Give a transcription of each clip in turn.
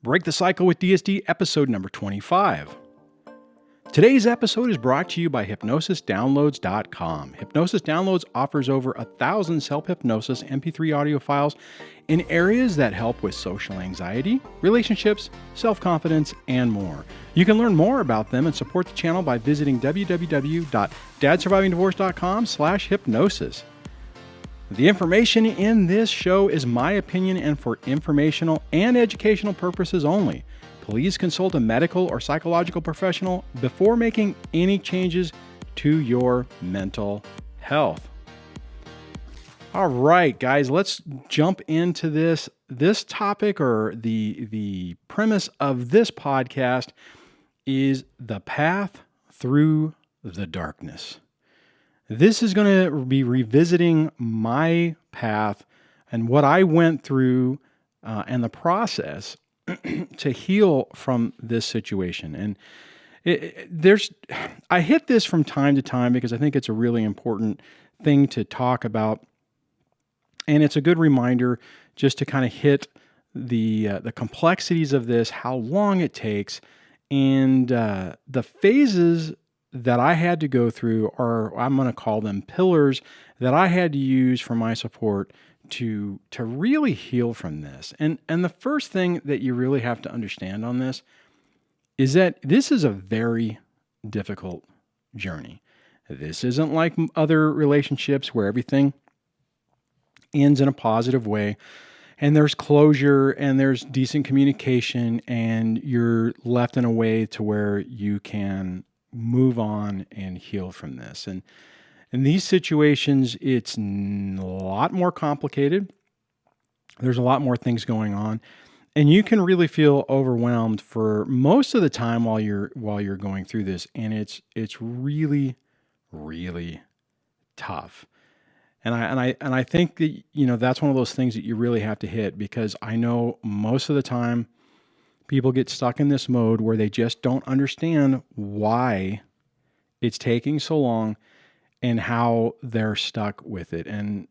Break the Cycle with DSD, episode number 25. Today's episode is brought to you by HypnosisDownloads.com. Hypnosis Downloads offers over 1,000 self-hypnosis MP3 audio files in areas that help with social anxiety, relationships, self-confidence, and more. You can learn more about them and support the channel by visiting www.dadsurvivingdivorce.com/hypnosis. The information in this show is my opinion and for informational and educational purposes only. Please consult a medical or psychological professional before making any changes to your mental health. All right, guys, let's jump into this. This topic, or the premise of this podcast, is the path through the darkness. This is going to be revisiting my path and what I went through and the process to heal from this situation. And I hit this from time to time because I think it's a really important thing to talk about. And it's a good reminder just to kind of hit the complexities of this, how long it takes, and the phases that I had to go through, or I'm going to call them pillars, that I had to use for my support to really heal from this. And the first thing that you really have to understand on this is that this is a very difficult journey. This isn't like other relationships where everything ends in a positive way and there's closure and there's decent communication and you're left in a way to where you can move on and heal from this. And in these situations, it's a lot more complicated. There's a lot more things going on, and you can really feel overwhelmed for most of the time while you're going through this. And it's really, really tough. And I think that, that's one of those things that you really have to hit, because I know most of the time people get stuck in this mode where they just don't understand why it's taking so long and how they're stuck with it. And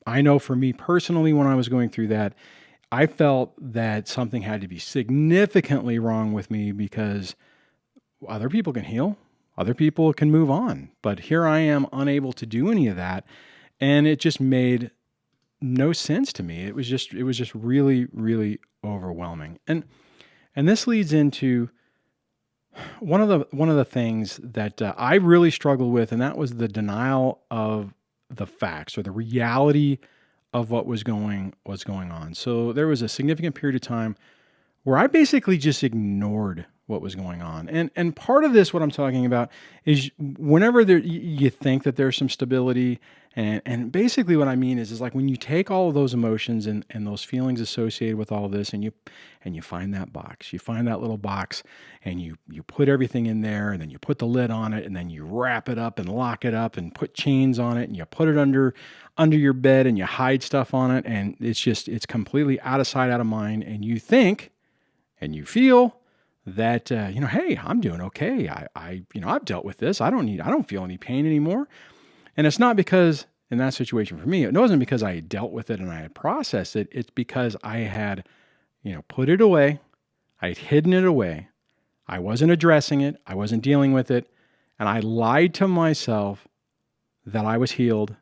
I know for me personally, when I was going through that, I felt that something had to be significantly wrong with me, because other people can heal, other people can move on, but here I am unable to do any of that. And it just made no sense to me. It was just really, really overwhelming. And this leads into one of the things that I really struggled with, and that was the denial of the facts, or the reality of what was going on. So there was a significant period of time where I basically just ignored what was going on. And part of this, what I'm talking about, is whenever you think that there's some stability, and basically what I mean is like when you take all of those emotions and those feelings associated with all of this, and you find that box, you find that little box, and you put everything in there, and then you put the lid on it, and then you wrap it up and lock it up and put chains on it, and you put it under your bed and you hide stuff on it, and it's completely out of sight, out of mind, and you think and you feel that, hey, I'm doing okay. I've dealt with this. I don't feel any pain anymore. And it's not because, in that situation for me, it wasn't because I had dealt with it and I had processed it. It's because I had, put it away. I had hidden it away. I wasn't addressing it. I wasn't dealing with it. And I lied to myself that I was healed,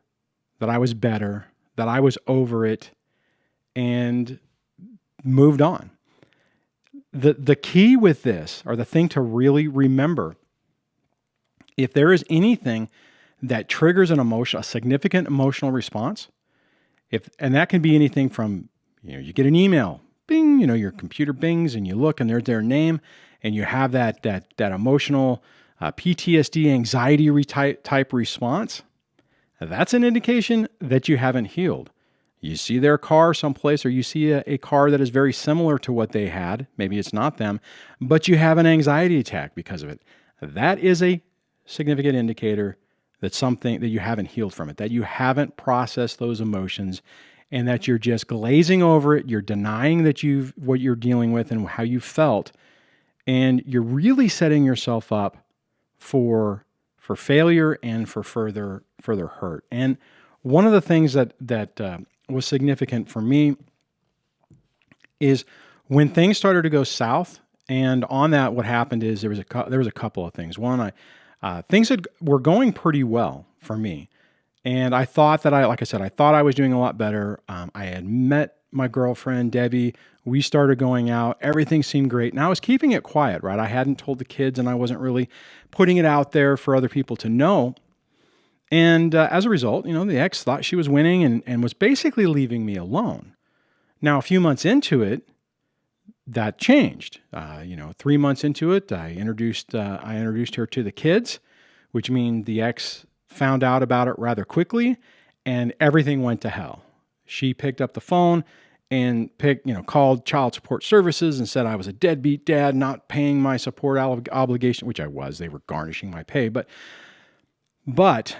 that I was better, that I was over it, and moved on. The key with this, or the thing to really remember, if there is anything that triggers a significant emotional response, and that can be anything from, you get an email, bing, your computer bings, and you look and there's their name, and you have that emotional PTSD, anxiety type response, that's an indication that you haven't healed. You see their car someplace, or you see a car that is very similar to what they had. Maybe it's not them, but you have an anxiety attack because of it. That is a significant indicator that something that you haven't healed from it, that you haven't processed those emotions, and that you're just glazing over it. You're denying that what you're dealing with and how you felt, and you're really setting yourself up for failure and for further hurt. And one of the things that was significant for me is When things started to go south, and on that, what happened is there was a couple of things. One, things were going pretty well for me, and I thought that like I said, I thought I was doing a lot better. I had met my girlfriend Debbie. We started going out. Everything seemed great, and I was keeping it quiet. Right, I hadn't told the kids, and I wasn't really putting it out there for other people to know. And as a result, the ex thought she was winning and was basically leaving me alone. Now, a few months into it, that changed. 3 months into it, I introduced her to the kids, which means the ex found out about it rather quickly, and everything went to hell. She picked up the phone and called child support services and said I was a deadbeat dad, not paying my support obligation, which I was. They were garnishing my pay, but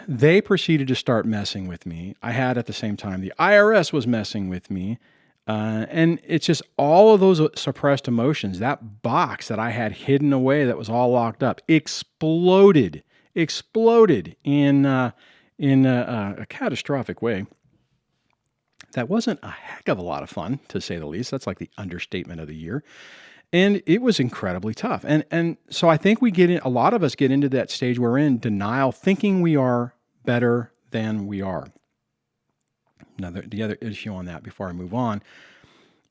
they proceeded to start messing with me. I had at the same time the IRS was messing with me. And it's just all of those suppressed emotions, that box that I had hidden away that was all locked up, exploded in a catastrophic way. That wasn't a heck of a lot of fun, to say the least. That's like the understatement of the year. And it was incredibly tough. And so I think a lot of us get into that stage where we're in denial, thinking we are better than we are. Now, the other issue on that, before I move on,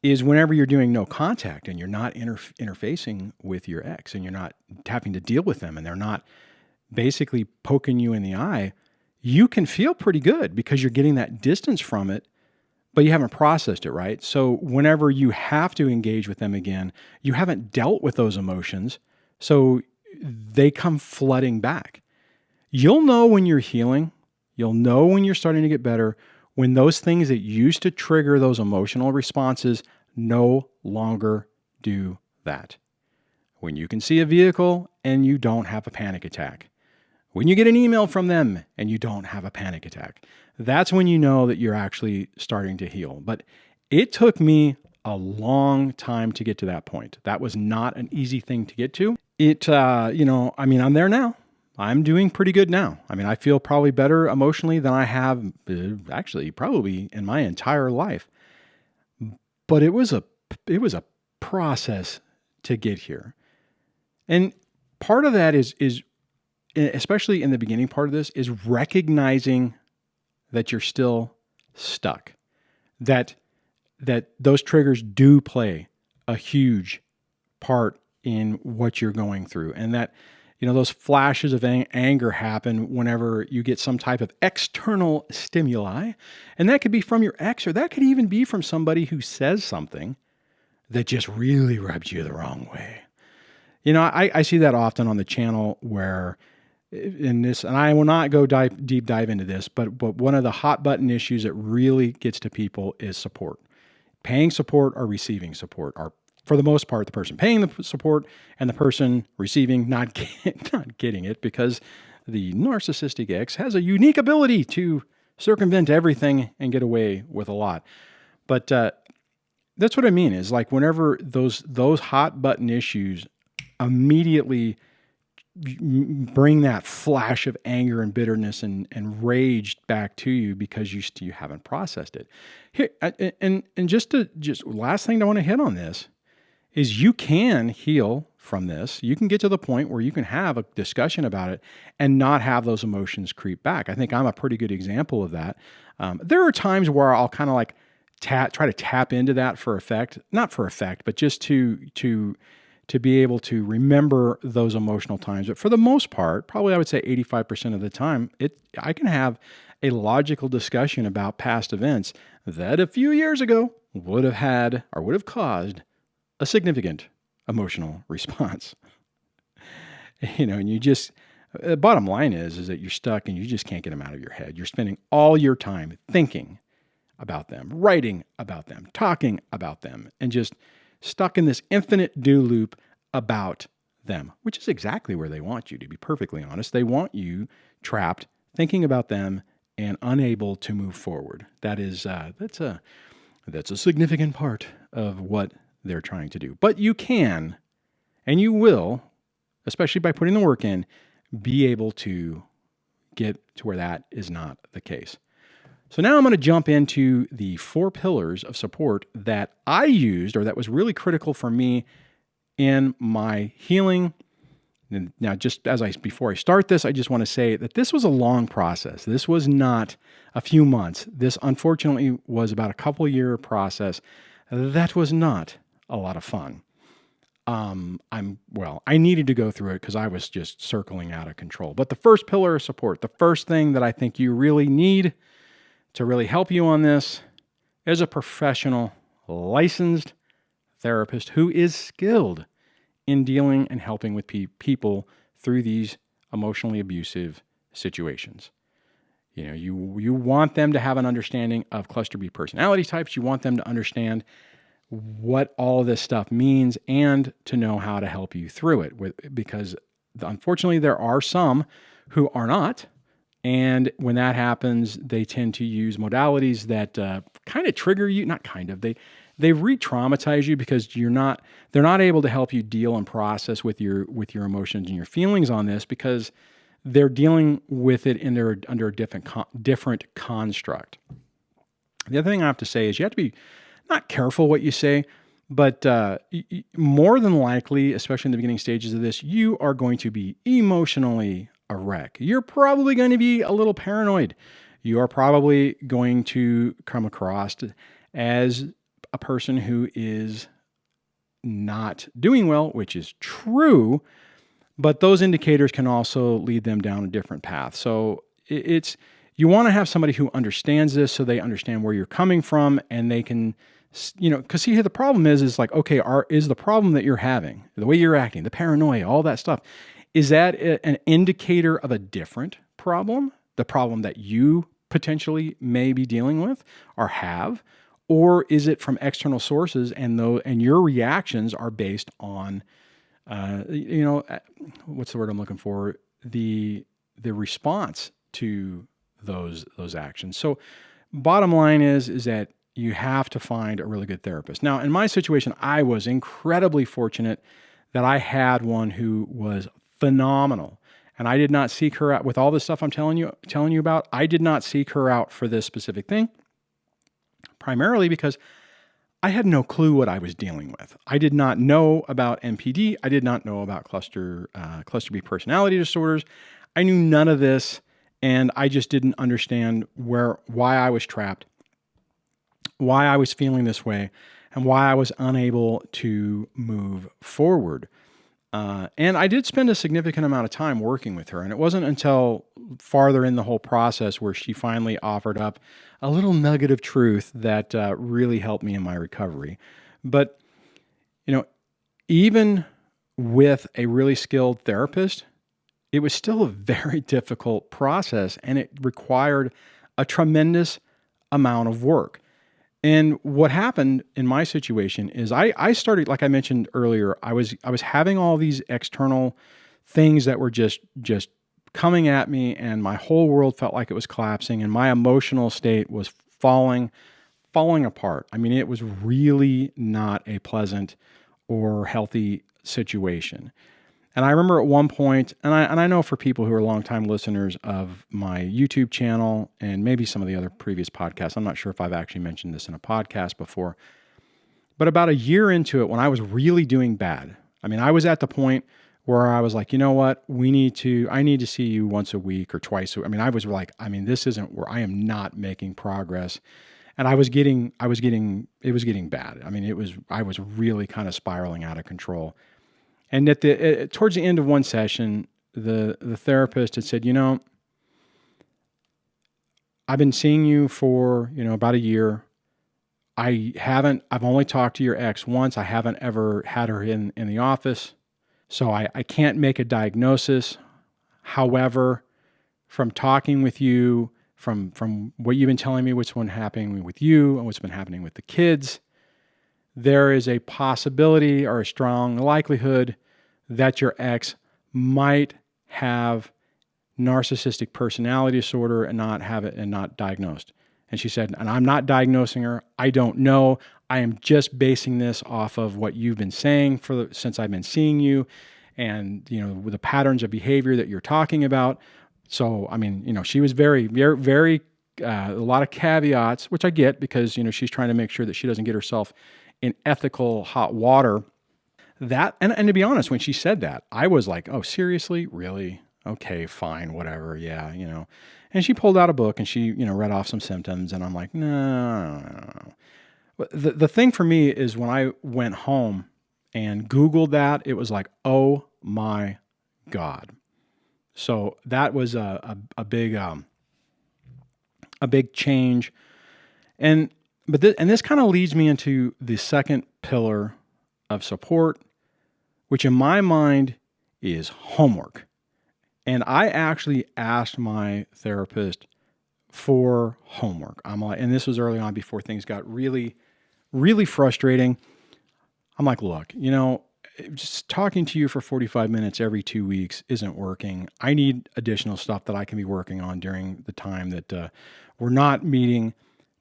is whenever you're doing no contact and you're not interfacing with your ex and you're not having to deal with them and they're not basically poking you in the eye, you can feel pretty good because you're getting that distance from it, but you haven't processed it, right? So whenever you have to engage with them again, you haven't dealt with those emotions, so they come flooding back. You'll know when you're healing. You'll know when you're starting to get better, when those things that used to trigger those emotional responses no longer do that. When you can see a vehicle and you don't have a panic attack. When you get an email from them and you don't have a panic attack. That's when you know that you're actually starting to heal. But it took me a long time to get to that point. That was not an easy thing to get to. I'm there now. I'm doing pretty good now. I feel probably better emotionally than I have actually probably in my entire life. But it was a process to get here. And part of that is especially in the beginning part of this is recognizing that you're still stuck. That those triggers do play a huge part in what you're going through, and that those flashes of anger happen whenever you get some type of external stimuli. And that could be from your ex, or that could even be from somebody who says something that just really rubs you the wrong way. I see that often on the channel where and I will not go deep dive into this, but one of the hot button issues that really gets to people is support. Paying support or receiving support are, for the most part, the person paying the support and the person receiving not getting it, because the narcissistic ex has a unique ability to circumvent everything and get away with a lot. But that's what I mean is, like, whenever those hot button issues immediately bring that flash of anger and bitterness and rage back to you because you haven't processed it. Here, and just last thing I want to hit on this is you can heal from this. You can get to the point where you can have a discussion about it and not have those emotions creep back. I think I'm a pretty good example of that. There are times where I'll kind of like try to tap into that for effect, not for effect, but just to be able to remember those emotional times. But for the most part, probably I would say 85% of the time, I can have a logical discussion about past events that a few years ago would have had or would have caused a significant emotional response. And you just, the bottom line is that you're stuck and you just can't get them out of your head. You're spending all your time thinking about them, writing about them, talking about them, and just stuck in this infinite do loop about them, which is exactly where they want you, to be perfectly honest. They want you trapped thinking about them and unable to move forward. That's a significant part of what they're trying to do. But you can, and you will, especially by putting the work in, be able to get to where that is not the case. So now I'm going to jump into the 4 pillars of support that I used, or that was really critical for me in my healing. And now, before I start this, I just want to say that this was a long process. This was not a few months. This, unfortunately, was about a couple year process. That was not a lot of fun. I needed to go through it because I was just circling out of control. But the first pillar of support, the first thing that I think you really need to really help you on this is a professional, licensed therapist who is skilled in dealing and helping with people through these emotionally abusive situations. You know, you want them to have an understanding of cluster B personality types. You want them to understand what all of this stuff means and to know how to help you through it. Because unfortunately, there are some who are not. And when that happens, they tend to use modalities that kind of trigger you. Not kind of. They re-traumatize you because they're not able to help you deal and process with your emotions and your feelings on this because they're dealing with it under a different construct. The other thing I have to say is you have to be not careful what you say, but more than likely, especially in the beginning stages of this, you are going to be emotionally a wreck. You're probably going to be a little paranoid. You are probably going to come across as a person who is not doing well, which is true, but those indicators can also lead them down a different path. So you want to have somebody who understands this so they understand where you're coming from and they can, because see, the problem is like, okay, is the problem that you're having, the way you're acting, the paranoia, all that stuff, is that an indicator of a different problem, the problem that you potentially may be dealing with or have? Or is it from external sources and your reactions are based on, what's the word I'm looking for? The response to those actions. So bottom line is that you have to find a really good therapist. Now, in my situation, I was incredibly fortunate that I had one who was phenomenal. And I did not seek her out with all this stuff I'm telling you about. I did not seek her out for this specific thing, primarily because I had no clue what I was dealing with. I did not know about NPD. I did not know about cluster B personality disorders. I knew none of this, and I just didn't understand why I was trapped, why I was feeling this way, and why I was unable to move forward. And I did spend a significant amount of time working with her, and it wasn't until farther in the whole process where she finally offered up a little nugget of truth that really helped me in my recovery. But, even with a really skilled therapist, it was still a very difficult process, and it required a tremendous amount of work. And what happened in my situation is I started, like I mentioned earlier, I was having all these external things that were just coming at me, and my whole world felt like it was collapsing, and my emotional state was falling apart. I mean, it was really not a pleasant or healthy situation. And I remember at one point, and I know for people who are longtime listeners of my YouTube channel and maybe some of the other previous podcasts, I'm not sure if I've actually mentioned this in a podcast before, but about a year into it, when I was really doing bad, I mean, I was at the point where I was like, you know what, I need to see you once a week or twice. I mean, I was like, this isn't where I am not making progress. And it was getting bad. I mean, I was really kind of spiraling out of control. And towards the end of one session, the therapist had said, I've been seeing you for, about a year. I've only talked to your ex once. I haven't ever had her in the office. So I can't make a diagnosis. However, from talking with you, from what you've been telling me, what's been happening with you and what's been happening with the kids, there is a possibility or a strong likelihood that your ex might have narcissistic personality disorder and not have it and not diagnosed. And she said, and I'm not diagnosing her. I don't know. I am just basing this off of what you've been saying since I've been seeing you and, with the patterns of behavior that you're talking about. So, I mean, she was very, very, very a lot of caveats, which I get because, she's trying to make sure that she doesn't get herself in ethical hot water. That, and to be honest, when she said that, I was like, oh, seriously? Really? Okay, fine, whatever. Yeah, And she pulled out a book and she, read off some symptoms, and I'm like, no. The thing for me is when I went home and Googled that, it was like, oh my God. So that was a big change. This kind of leads me into the second pillar of support, which in my mind is homework. And I actually asked my therapist for homework. I'm like, and this was early on before things got really, really frustrating. I'm like, look, just talking to you for 45 minutes every 2 weeks isn't working. I need additional stuff that I can be working on during the time that we're not meeting,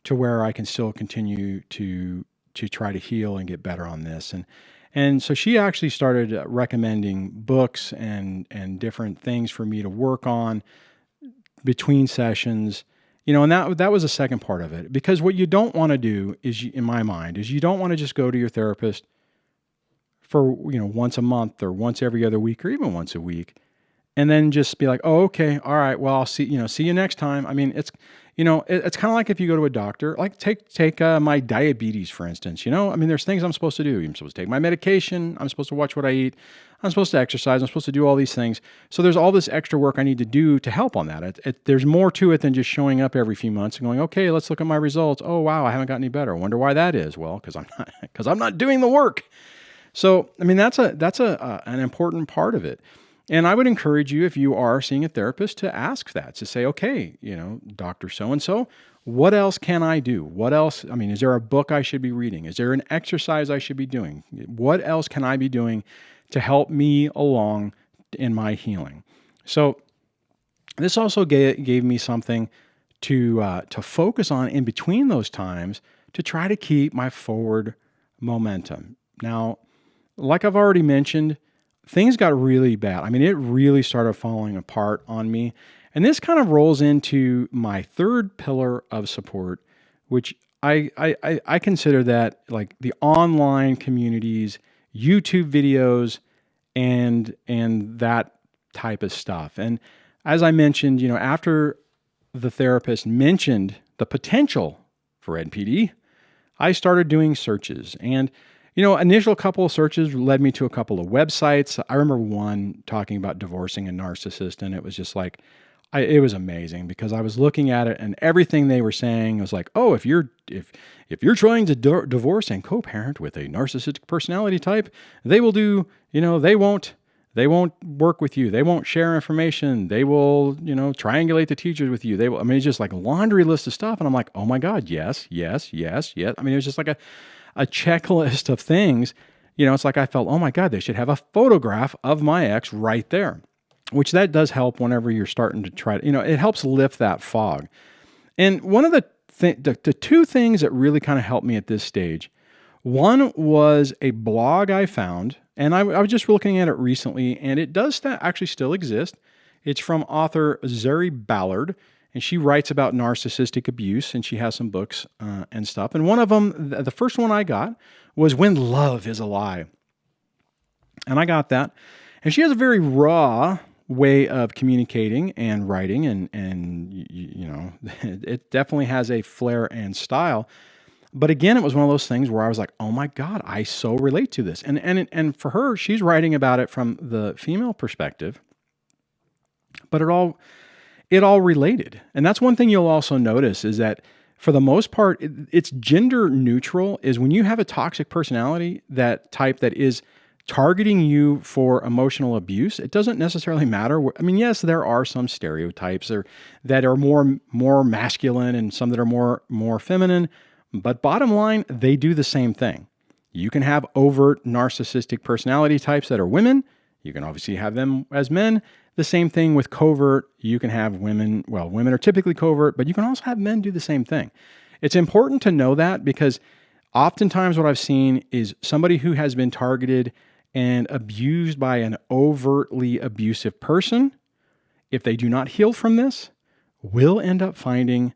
to where I can still continue to try to heal and get better on this. And so she actually started recommending books and different things for me to work on between sessions, and that was the second part of it. Because what you don't want to do is, in my mind, is you don't want to just go to your therapist for, once a month or once every other week or even once a week, and then just be like, oh, okay, all right, well, I'll see you next time. I mean, it's kind of like if you go to a doctor, like take my diabetes, for instance. I mean, there's things I'm supposed to do. I'm supposed to take my medication. I'm supposed to watch what I eat. I'm supposed to exercise. I'm supposed to do all these things. So there's all this extra work I need to do to help on that. There's more to it than just showing up every few months and going, okay, let's look at my results. Oh, wow, I haven't gotten any better. I wonder why that is. Well, because I'm not doing the work. So, I mean, that's an important part of it. And I would encourage you, if you are seeing a therapist, to ask that, to say, okay, Dr. So-and-so, what else can I do? What else? I mean, is there a book I should be reading? Is there an exercise I should be doing? What else can I be doing to help me along in my healing? So this also gave me something to focus on in between those times to try to keep my forward momentum. Now, like I've already mentioned, things got really bad. I mean, it really started falling apart on me. And this kind of rolls into my third pillar of support, which I consider that like the online communities, YouTube videos, and that type of stuff. And as I mentioned, after the therapist mentioned the potential for NPD, I started doing searches. And initial couple of searches led me to a couple of websites. I remember one talking about divorcing a narcissist, and it was just like, it was amazing because I was looking at it and everything they were saying was like, oh, if you're trying to divorce and co-parent with a narcissistic personality type, they will do, they won't work with you. They won't share information. They will, triangulate the teachers with you. I mean, it's just like a laundry list of stuff. And I'm like, oh my God, yes. I mean, it was just like a checklist of things. It's like I felt, oh my God, they should have a photograph of my ex right there, which that does help whenever you're starting to try to, it helps lift that fog. And one of the two things that really kind of helped me at this stage, one was a blog I found, and I was just looking at it recently, and it does actually still exist. It's from author Zuri Ballard, and she writes about narcissistic abuse, and she has some books and stuff. And one of them, the first one I got, was When Love is a Lie. And I got that. And she has a very raw way of communicating and writing, and it definitely has a flair and style. But again, it was one of those things where I was like, oh my God, I so relate to this. And for her, she's writing about it from the female perspective, but it all related. And that's one thing you'll also notice is that for the most part, it's gender neutral. Is when you have a toxic personality, that type that is targeting you for emotional abuse, it doesn't necessarily matter. I mean, yes, there are some stereotypes that are more masculine and some that are more feminine, but bottom line, they do the same thing. You can have overt narcissistic personality types that are women. You can obviously have them as men. The same thing with covert. You can have women. Well, women are typically covert, but you can also have men do the same thing. It's important to know that because oftentimes what I've seen is somebody who has been targeted and abused by an overtly abusive person, if they do not heal from this, will end up finding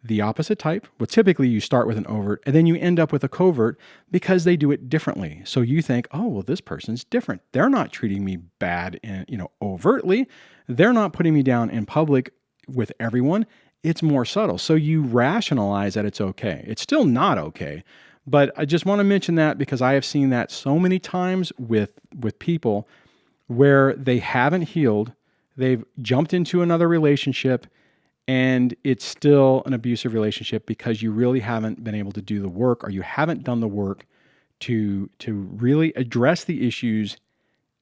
the opposite type. Well, typically you start with an overt and then you end up with a covert because they do it differently. So you think, oh, well, this person's different. They're not treating me bad overtly. They're not putting me down in public with everyone. It's more subtle. So you rationalize that it's okay. It's still not okay. But I just want to mention that because I have seen that so many times with people where they haven't healed, they've jumped into another relationship, and it's still an abusive relationship because you really haven't been able to do the work, or you haven't done the work to really address the issues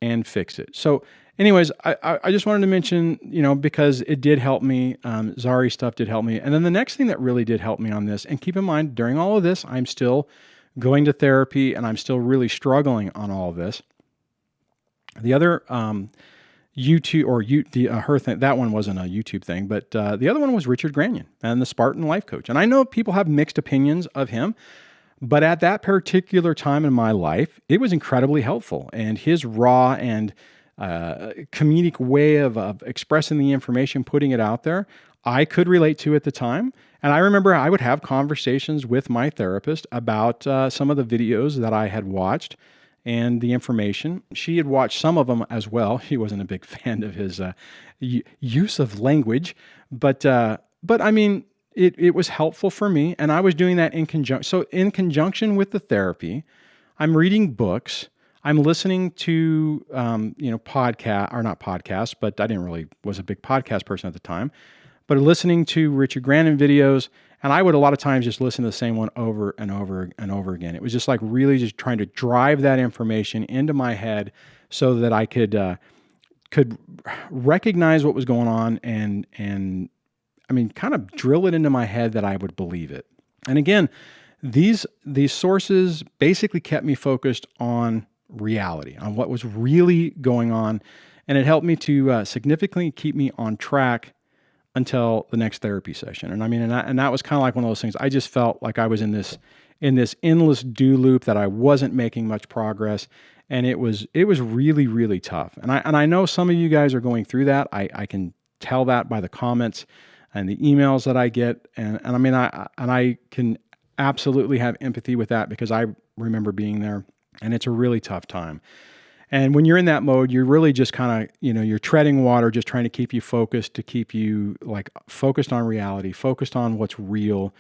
and fix it. So anyways, I just wanted to mention, because it did help me. Zari stuff did help me. And then the next thing that really did help me on this, and keep in mind, during all of this, I'm still going to therapy and I'm still really struggling on all of this. The other her thing, that one wasn't a YouTube thing, but the other one was Richard Granion and the Spartan Life Coach. And I know people have mixed opinions of him, but at that particular time in my life, it was incredibly helpful. And his raw and comedic way of expressing the information, putting it out there, I could relate to at the time. And I remember I would have conversations with my therapist about some of the videos that I had watched and the information. She had watched some of them as well. She wasn't a big fan of his use of language, but I mean, it was helpful for me, and I was doing that in conjunction. So in conjunction with the therapy, I'm reading books. I'm listening to not podcasts, but I was a big podcast person at the time. But listening to Richard Granion videos, and I would a lot of times just listen to the same one over and over and over again. It was just like really just trying to drive that information into my head so that I could recognize what was going on and I mean, kind of drill it into my head that I would believe it. And again, these sources basically kept me focused on reality, on what was really going on, and it helped me to significantly keep me on track until the next therapy session. And I mean, and that was kind of like one of those things. I just felt like I was in this endless do loop that I wasn't making much progress, and it was really, really tough. And I know some of you guys are going through that. I can tell that by the comments and the emails that I get, and I mean, I can absolutely have empathy with that because I remember being there, and it's a really tough time. And when you're in that mode, you're really just kind of, you're treading water, just trying to keep you focused, to keep you like focused on reality, focused on what's real,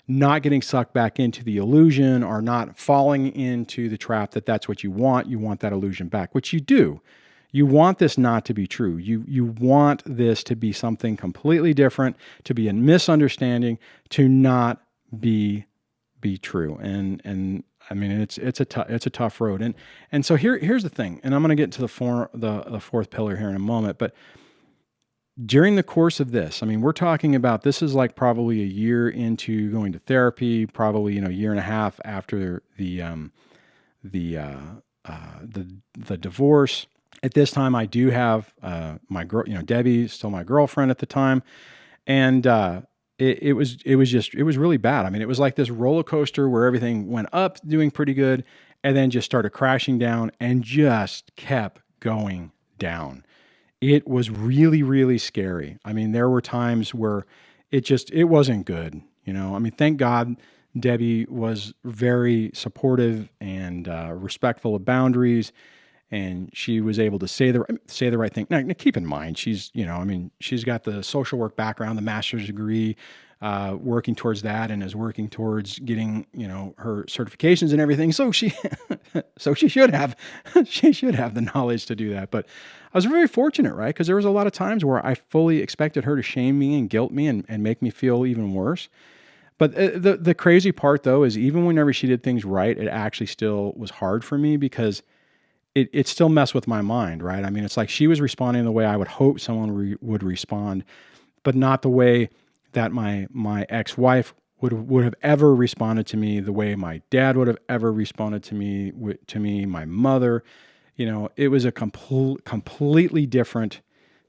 not getting sucked back into the illusion or not falling into the trap that's what you want. You want that illusion back, which you do. You want this not to be true. You want this to be something completely different, to be a misunderstanding, to not be true. And I mean, it's a tough road. And so here's the thing, and I'm going to get to the fourth pillar here in a moment, but during the course of this, I mean, we're talking about, this is like probably a year into going to therapy, probably, a year and a half after the divorce. At this time, I do have my girl, Debbie, still my girlfriend at the time, and it was really bad. I mean, it was like this roller coaster where everything went up, doing pretty good, and then just started crashing down and just kept going down. It was really, really scary. I mean, there were times where it wasn't good. I mean, thank God Debbie was very supportive and respectful of boundaries, and she was able to say the right thing. Now, keep in mind, she's got the social work background, the master's degree, working towards that, and is working towards getting, her certifications and everything. So she should have the knowledge to do that. But I was very fortunate, right? Because there was a lot of times where I fully expected her to shame me and guilt me and make me feel even worse. But the crazy part, though, is even whenever she did things right, it actually still was hard for me because it still messed with my mind, right? I mean, it's like she was responding the way I would hope someone would respond, but not the way that my ex-wife would have ever responded to me, the way my dad would have ever responded to me, my mother. It was a completely different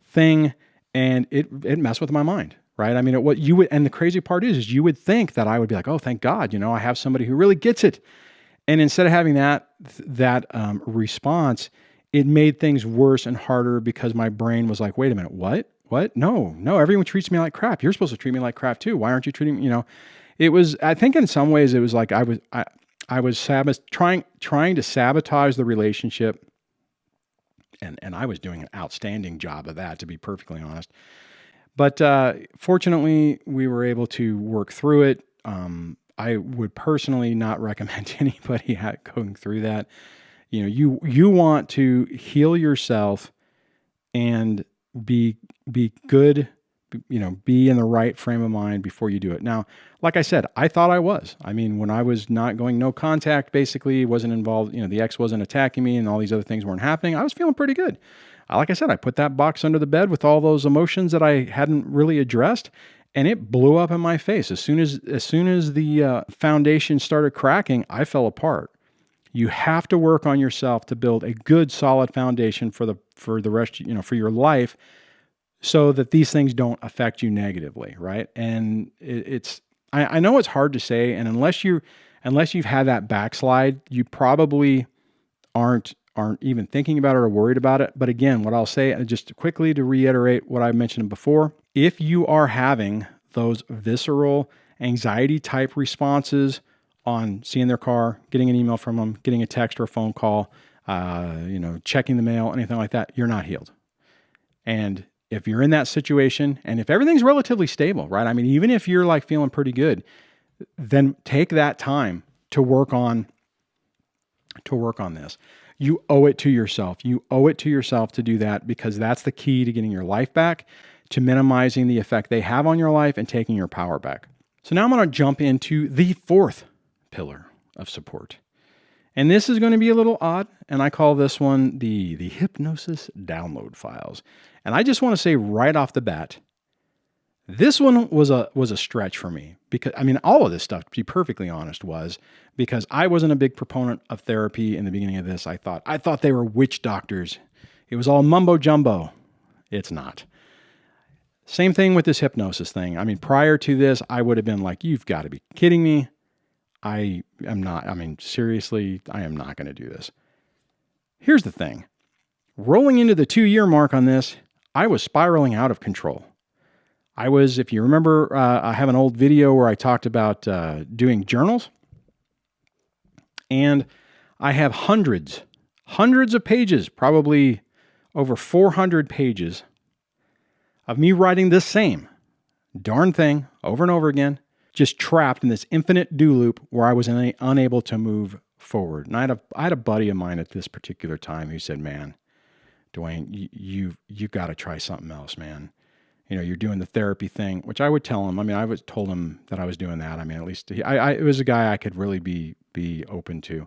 thing, and it messed with my mind, right? I mean, and the crazy part is you would think that I would be like, oh, thank God, I have somebody who really gets it. And instead of having that response, it made things worse and harder because my brain was like, wait a minute, what? what? No, everyone treats me like crap. You're supposed to treat me like crap too. Why aren't you treating me, It was, I think in some ways it was like I was trying to sabotage the relationship. And I was doing an outstanding job of that, to be perfectly honest. But fortunately, we were able to work through it. I would personally not recommend anybody going through that. You want to heal yourself and be good, be in the right frame of mind before you do it. Now, like I said, I thought I was. I mean, when I was not going no contact, basically wasn't involved, the ex wasn't attacking me and all these other things weren't happening, I was feeling pretty good. Like I said, I put that box under the bed with all those emotions that I hadn't really addressed, and it blew up in my face. As soon as the foundation started cracking, I fell apart. You have to work on yourself to build a good, solid foundation for the rest, for your life, so that these things don't affect you negatively, right? And I know it's hard to say, and unless you've had that backslide, you probably aren't even thinking about it or worried about it. But again, what I'll say, just quickly to reiterate what I mentioned before, if you are having those visceral anxiety type responses on seeing their car, getting an email from them, getting a text or a phone call, checking the mail, anything like that, you're not healed. And if you're in that situation, and if everything's relatively stable, right? I mean, even if you're like feeling pretty good, then take that time to work on this. You owe it to yourself. You owe it to yourself to do that, because that's the key to getting your life back, to minimizing the effect they have on your life and taking your power back. So now I'm going to jump into the fourth pillar of support. And this is going to be a little odd, and I call this one the hypnosis download files. And I just want to say right off the bat, this one was a stretch for me, because all of this stuff, to be perfectly honest, was because I wasn't a big proponent of therapy in the beginning of this. I thought they were witch doctors. It was all mumbo jumbo. It's not. Same thing with this hypnosis thing. Prior to this, I would have been like, you've got to be kidding me. I am not. Seriously, I am not going to do this. Here's the thing. Rolling into the 2-year mark on this, I was spiraling out of control. I was, if you remember, I have an old video where I talked about doing journals. And I have hundreds of pages, probably over 400 pages of me writing this same darn thing over and over again, just trapped in this infinite do loop where I was unable to move forward. And I had a buddy of mine at this particular time who said, "Man, Duane, you got to try something else, man. You're doing the therapy thing," which I would tell him. I was told him that I was doing that. At least it was a guy I could really be open to.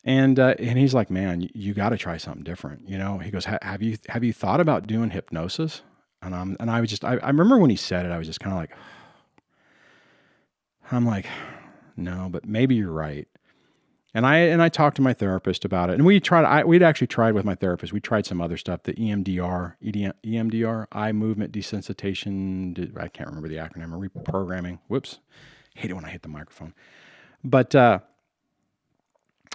And he's like, "Man, you got to try something different." He goes, "Have you thought about doing hypnosis?" And I was just, I remember when he said it, I was just kind of like, I'm like, no, but maybe you're right. And I talked to my therapist about it, and we'd actually tried with my therapist. We tried some other stuff, the EMDR, eye movement desensitization. I can't remember the acronym, or reprogramming. Whoops. Hate it when I hit the microphone. But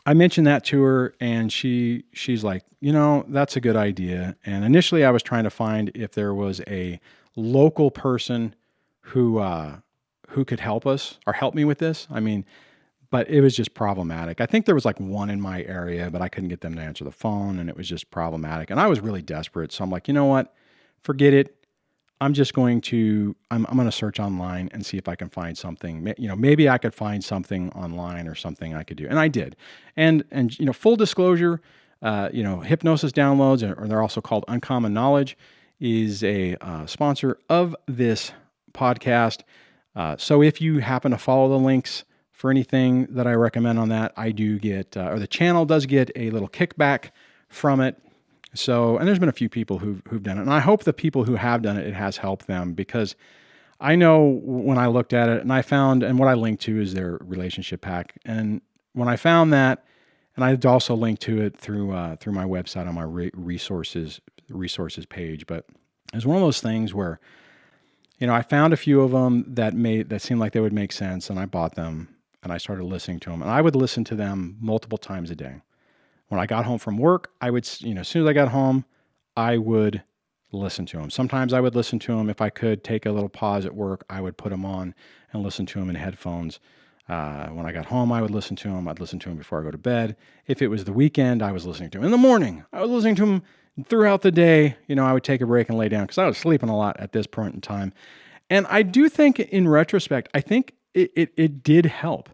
I mentioned that to her, and she's like, that's a good idea. And initially I was trying to find if there was a local person who could help us or help me with this. But it was just problematic. I think there was like one in my area, but I couldn't get them to answer the phone, and it was just problematic. And I was really desperate. So I'm like, you know what? Forget it. I'm going to search online and see if I can find something. Maybe I could find something online or something I could do. And I did. And full disclosure, Hypnosis Downloads, or they're also called Uncommon Knowledge, is a sponsor of this podcast. So if you happen to follow the links for anything that I recommend on that, I do get, or the channel does get, a little kickback from it. So, and there's been a few people who've done it, and I hope the people who have done it, it has helped them, because I know when I looked at it and I found, and what I linked to is their relationship pack. And when I found that, and I'd also linked to it through my website on my resources page, but it was one of those things where, I found a few of them that seemed like they would make sense, and I bought them. And I started listening to them, and I would listen to them multiple times a day. When I got home from work, I would, as soon as I got home, I would listen to them. Sometimes I would listen to them if I could take a little pause at work. I would put them on and listen to them in headphones. When I got home, I would listen to them. I'd listen to them before I go to bed. If it was the weekend, I was listening to them in the morning. I was listening to them throughout the day. I would take a break and lay down because I was sleeping a lot at this point in time. And I do think in retrospect, I think it did help.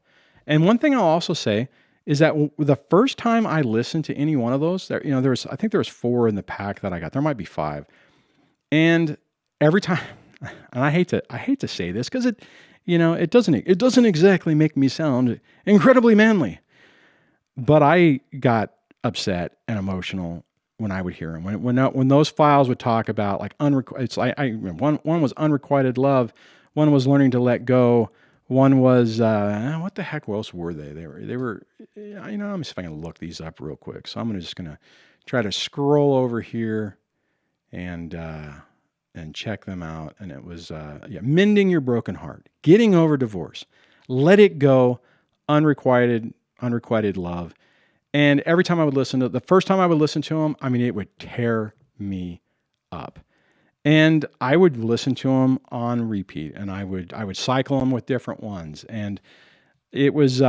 And one thing I'll also say is that the first time I listened to any one of those, I think there was 4 in the pack that I got. There might be 5. And every time, and I hate to say this because it doesn't exactly make me sound incredibly manly, but I got upset and emotional when I would hear them. When those files would talk about like one was unrequited love, one was learning to let go, one was what the heck else were they? They were let me see if I can look these up real quick. So I'm just gonna try to scroll over here and check them out. And it was mending your broken heart, getting over divorce, let it go, unrequited love. And every time I would the first time I would listen to them, it would tear me up. And I would listen to them on repeat, and I would cycle them with different ones. And it was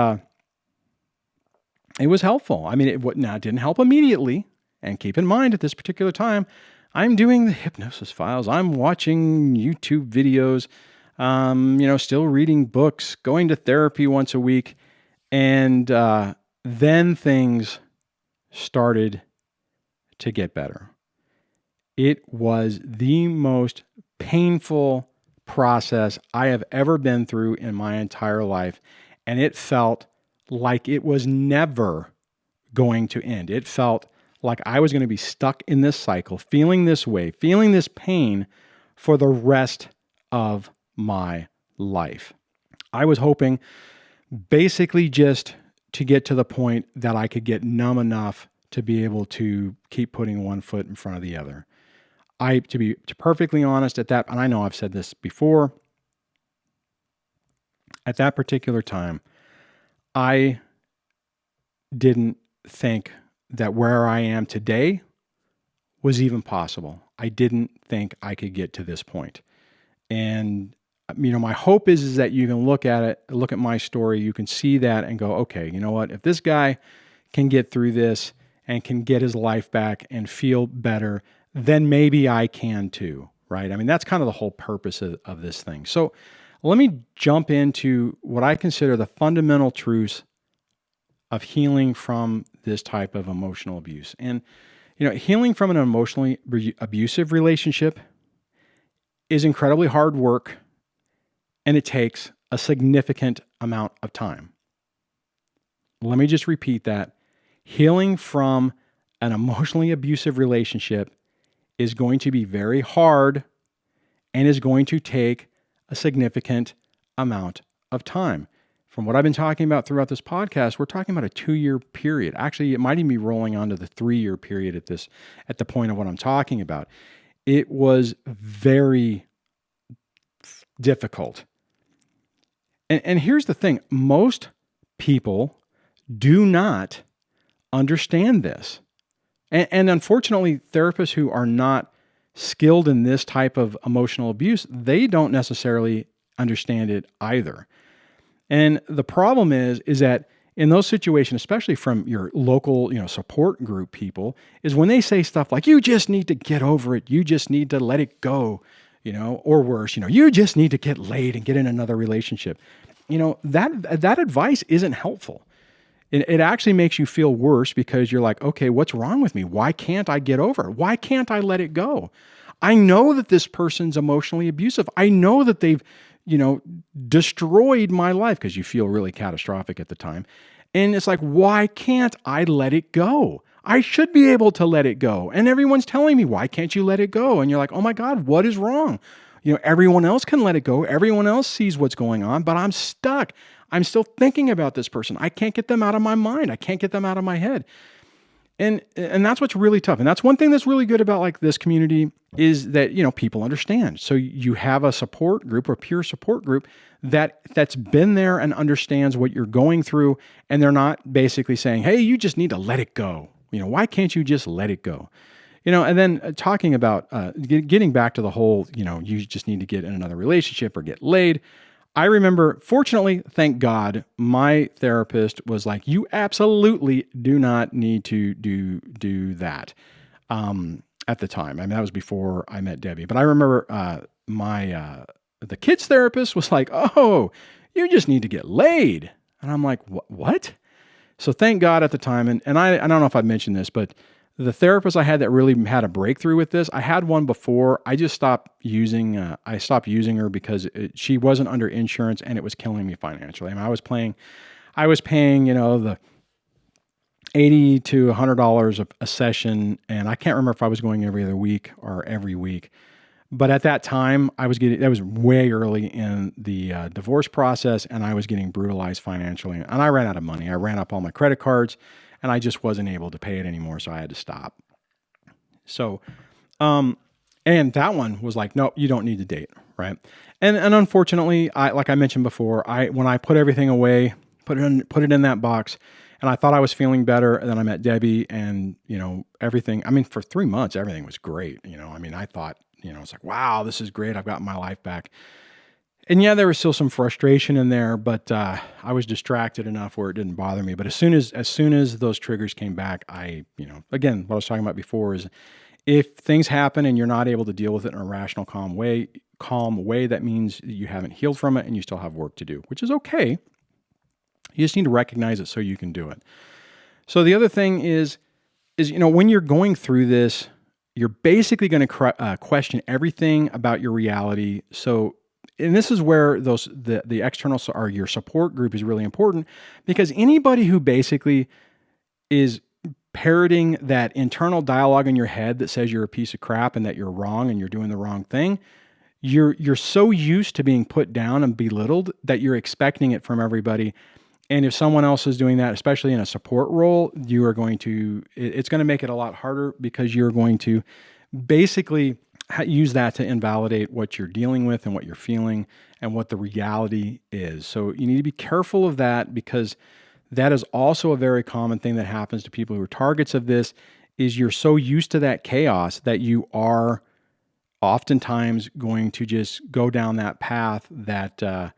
helpful. It didn't help immediately. And keep in mind at this particular time, I'm doing the hypnosis files. I'm watching YouTube videos, still reading books, going to therapy once a week. And then things started to get better. It was the most painful process I have ever been through in my entire life. And it felt like it was never going to end. It felt like I was going to be stuck in this cycle, feeling this way, feeling this pain for the rest of my life. I was hoping basically just to get to the point that I could get numb enough to be able to keep putting one foot in front of the other. To be perfectly honest at that, and I know I've said this before, at that particular time, I didn't think that where I am today was even possible. I didn't think I could get to this point. And, my hope is that you can look at my story, you can see that and go, okay, you know what? If this guy can get through this and can get his life back and feel better, then maybe I can too, right? That's kind of the whole purpose of this thing. So let me jump into what I consider the fundamental truths of healing from this type of emotional abuse. And, healing from an emotionally abusive relationship is incredibly hard work, and it takes a significant amount of time. Let me just repeat that. Healing from an emotionally abusive relationship is going to be very hard and is going to take a significant amount of time. From what I've been talking about throughout this podcast, we're talking about a 2-year period. Actually, it might even be rolling onto the 3-year period at the point of what I'm talking about. It was very difficult. And here's the thing. Most people do not understand this. And unfortunately, therapists who are not skilled in this type of emotional abuse, they don't necessarily understand it either. And the problem is that in those situations, especially from your local, support group people, is when they say stuff like, you just need to get over it. You just need to let it go, or worse, you just need to get laid and get in another relationship. That advice isn't helpful. It actually makes you feel worse because you're like, okay, what's wrong with me? Why can't I get over it? Why can't I let it go? I know that this person's emotionally abusive. I know that they've, destroyed my life, because you feel really catastrophic at the time. And it's like, why can't I let it go? I should be able to let it go. And everyone's telling me, why can't you let it go? And you're like, oh my God, what is wrong? Everyone else can let it go. Everyone else sees what's going on, but I'm stuck. I'm still thinking about this person. I can't get them out of my mind. I can't get them out of my head. And that's what's really tough. And that's one thing that's really good about like this community is that, people understand. So you have a support group or peer support group that's been there and understands what you're going through. And they're not basically saying, hey, you just need to let it go. Why can't you just let it go? And then talking about getting back to the whole, you just need to get in another relationship or get laid. I remember, fortunately, thank God, my therapist was like, you absolutely do not need to do that. At the time, I mean, that was before I met Debbie, but I remember the kids therapist was like, oh, you just need to get laid. And I'm like, what? So thank God at the time. And I don't know if I mentioned this, but the therapist I had that really had a breakthrough with this, I had one before. I just stopped using her because she wasn't under insurance and it was killing me financially. I mean, I was paying, the $80 to $100 a session. And I can't remember if I was going every other week or every week. But at that time, that was way early in the divorce process, and I was getting brutalized financially. And I ran out of money. I ran up all my credit cards, and I just wasn't able to pay it anymore, so I had to stop. So, and that one was like, no, you don't need to date, right? And unfortunately, like I mentioned before, when I put everything away, put it in that box, and I thought I was feeling better, and then I met Debbie, and everything. I mean, for 3 months, everything was great. I thought. It's like, wow, this is great. I've got my life back. And yeah, there was still some frustration in there, but I was distracted enough where it didn't bother me. But as soon as those triggers came back, again, what I was talking about before is if things happen and you're not able to deal with it in a rational, calm way, that means you haven't healed from it and you still have work to do, which is okay. You just need to recognize it so you can do it. So the other thing is when you're going through this, you're basically going to question everything about your reality. So, and this is where the external or your support group is really important, because anybody who basically is parroting that internal dialogue in your head that says you're a piece of crap and that you're wrong and you're doing the wrong thing, you're so used to being put down and belittled that you're expecting it from everybody. And if someone else is doing that, especially in a support role, it's going to make it a lot harder, because you're going to basically use that to invalidate what you're dealing with and what you're feeling and what the reality is. So you need to be careful of that, because that is also a very common thing that happens to people who are targets of this, is you're so used to that chaos that you are oftentimes going to just go down that path that,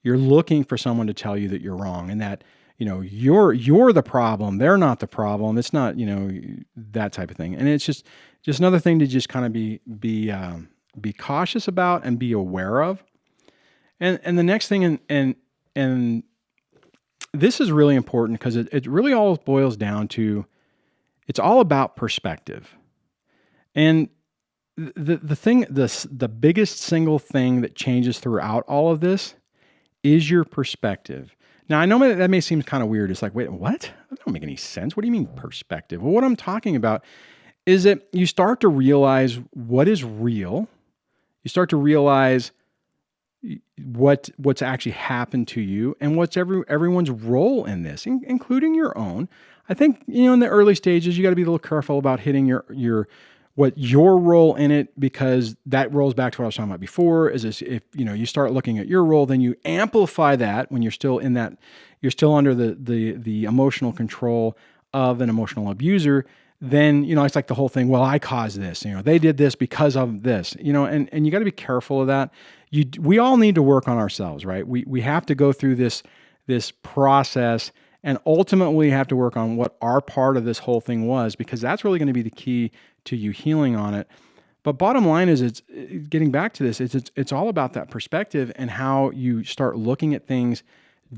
you're looking for someone to tell you that you're wrong and that, you're the problem. They're not the problem. It's not, that type of thing. And it's just another thing to just kind of be cautious about and be aware of. And the next thing, and this is really important, because it really all boils down to, it's all about perspective. And the biggest single thing that changes throughout all of this is your perspective. Now, I know that may seem kind of weird. It's like, wait, what? That don't make any sense. What do you mean perspective? Well, what I'm talking about is that you start to realize what is real. You start to realize what's actually happened to you and what's everyone's role in this, including your own. I think, in the early stages, you got to be a little careful about hitting your role in it, because that rolls back to what I was talking about before, is if you start looking at your role, then you amplify that when you're still under the emotional control of an emotional abuser. Then, it's like the whole thing, well, I caused this, they did this because of this, and you got to be careful of that. We all need to work on ourselves, right? We have to go through this process and ultimately have to work on what our part of this whole thing was, because that's really going to be the key to you healing on it. But bottom line is, it's getting back to this. It's all about that perspective and how you start looking at things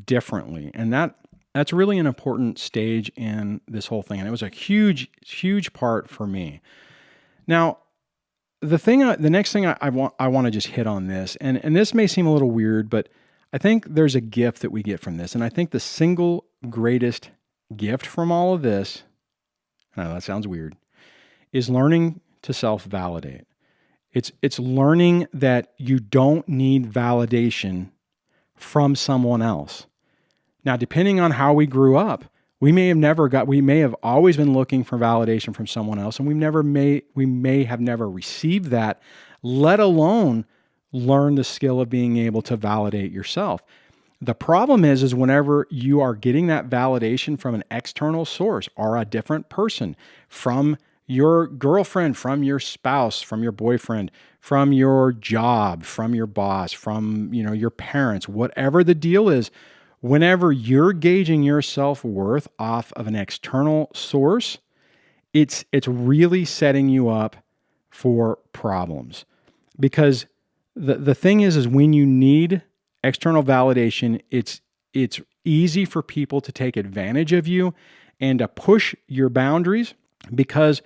differently, and that's really an important stage in this whole thing. And it was a huge part for me. Now, the next thing I want to just hit on this, and this may seem a little weird, but I think there's a gift that we get from this, and I think the single greatest gift from all of this, I know that sounds weird, is learning to self-validate. It's learning that you don't need validation from someone else. Now, depending on how we grew up, we may have always been looking for validation from someone else, and we may have never received that, let alone learn the skill of being able to validate yourself. The problem is whenever you are getting that validation from an external source or a different person, from your girlfriend, from your spouse, from your boyfriend, from your job, from your boss, from, your parents, whatever the deal is, whenever you're gauging your self-worth off of an external source, it's really setting you up for problems. Because the thing is when you need external validation, it's easy for people to take advantage of you and to push your boundaries, because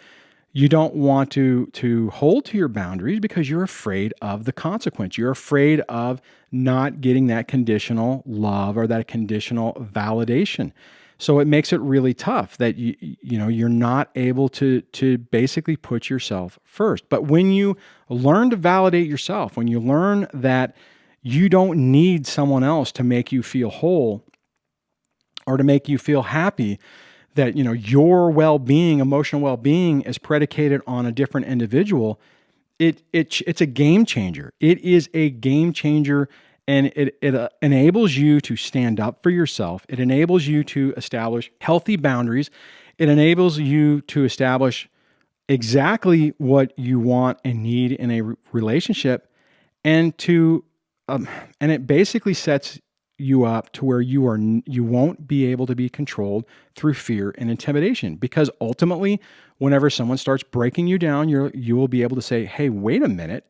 you don't want to hold to your boundaries because you're afraid of the consequence. You're afraid of not getting that conditional love or that conditional validation. So it makes it really tough that you're not able to basically put yourself first. But when you learn to validate yourself, when you learn that you don't need someone else to make you feel whole or to make you feel happy, that your well-being, emotional well-being is predicated on a different individual, it's a game changer. It is a game changer, and it enables you to stand up for yourself. It enables you to establish healthy boundaries. It enables you to establish exactly what you want and need in a relationship, and it basically sets you up to where you won't be able to be controlled through fear and intimidation. Because ultimately, whenever someone starts breaking you down, you will be able to say, "Hey, wait a minute.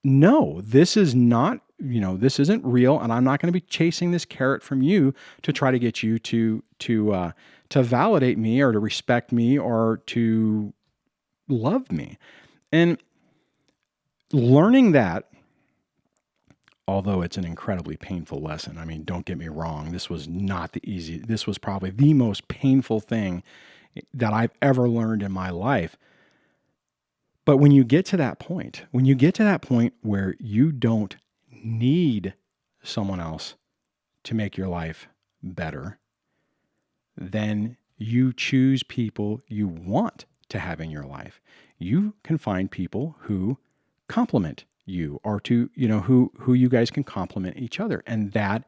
No, this is not, this isn't real, and I'm not going to be chasing this carrot from you to try to get you to validate me or to respect me or to love me." And learning that, although it's an incredibly painful lesson. I mean, don't get me wrong. This was this was probably the most painful thing that I've ever learned in my life. But when you get to that point, where you don't need someone else to make your life better, then you choose people you want to have in your life. You can find people who complement you, or to, who you guys can complement each other. And that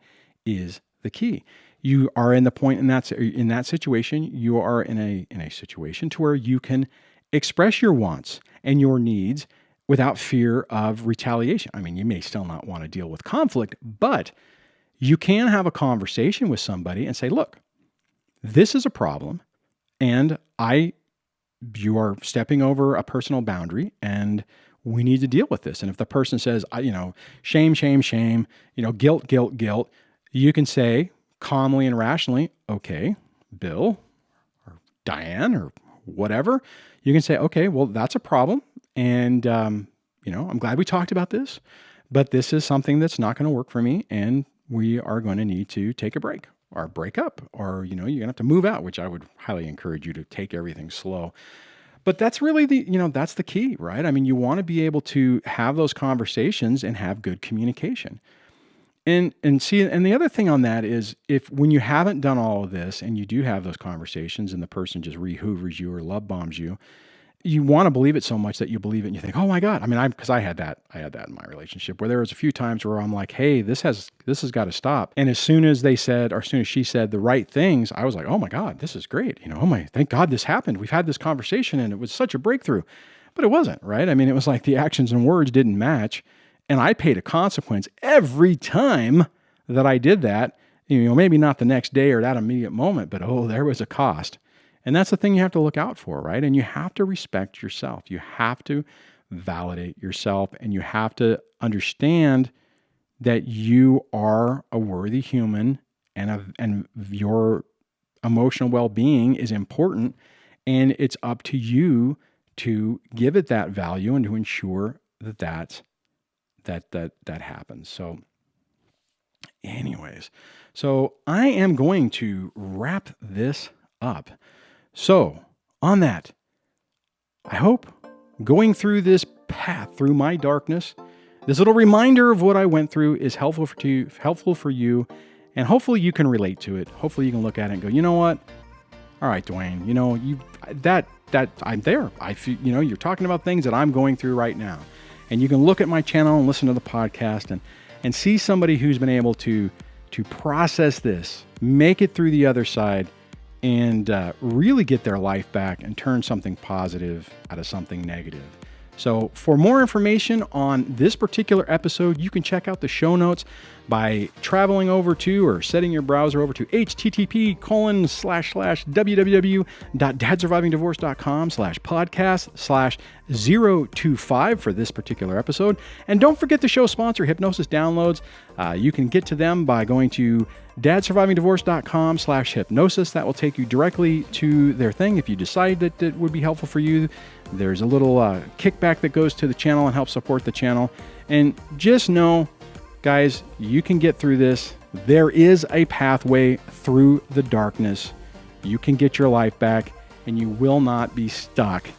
is the key. You are in that situation, you are in a situation to where you can express your wants and your needs without fear of retaliation. I mean, you may still not want to deal with conflict, but you can have a conversation with somebody and say, "Look, this is a problem, and you are stepping over a personal boundary, and we need to deal with this." And if the person says, "Shame, shame, shame, guilt, guilt, guilt," you can say calmly and rationally, "Okay, Bill or Diane or whatever," you can say, "Okay, well, that's a problem. And, I'm glad we talked about this, but this is something that's not going to work for me. And we are going to need to take a break or break up, or, you're going to have to move out," which I would highly encourage you to take everything slow. But that's really that's the key, right? I mean, you want to be able to have those conversations and have good communication. And the other thing on that is, when you haven't done all of this and you do have those conversations and the person just rehoovers you or love bombs you, you want to believe it so much that you believe it and you think, "Oh my God." I mean, because I had that in my relationship, where there was a few times where I'm like, "Hey, this has got to stop." And as soon as she said the right things, I was like, "Oh my God, this is great. Thank God this happened. We've had this conversation and it was such a breakthrough." But it wasn't, right? I mean, it was like the actions and words didn't match. And I paid a consequence every time that I did that. Maybe not the next day or that immediate moment, but there was a cost. And that's the thing you have to look out for, right? And you have to respect yourself. You have to validate yourself, and you have to understand that you are a worthy human, and your emotional well-being is important, and it's up to you to give it that value and to ensure that happens. So anyways, I am going to wrap this up. So on that, I hope going through this path through my darkness, this little reminder of what I went through, is helpful for you, and hopefully you can relate to it. Hopefully you can look at it and go, "You know what? All right, Duane, that I'm there. I feel, you're talking about things that I'm going through right now." And you can look at my channel and listen to the podcast and see somebody who's been able to process this, make it through the other side, and really get their life back and turn something positive out of something negative. So for more information on this particular episode, you can check out the show notes by traveling over to or setting your browser over to http://www.dadsurvivingdivorce.com/podcast/025 for this particular episode. And don't forget the show sponsor, Hypnosis Downloads. You can get to them by going to dadsurvivingdivorce.com/hypnosis. That will take you directly to their thing. If you decide that it would be helpful for you, there's a little kickback that goes to the channel and helps support the channel. And just know, guys, you can get through this. There is a pathway through the darkness. You can get your life back, and you will not be stuck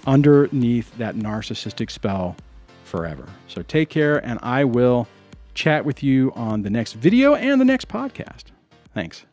underneath that narcissistic spell forever. So take care, and I will chat with you on the next video and the next podcast. Thanks.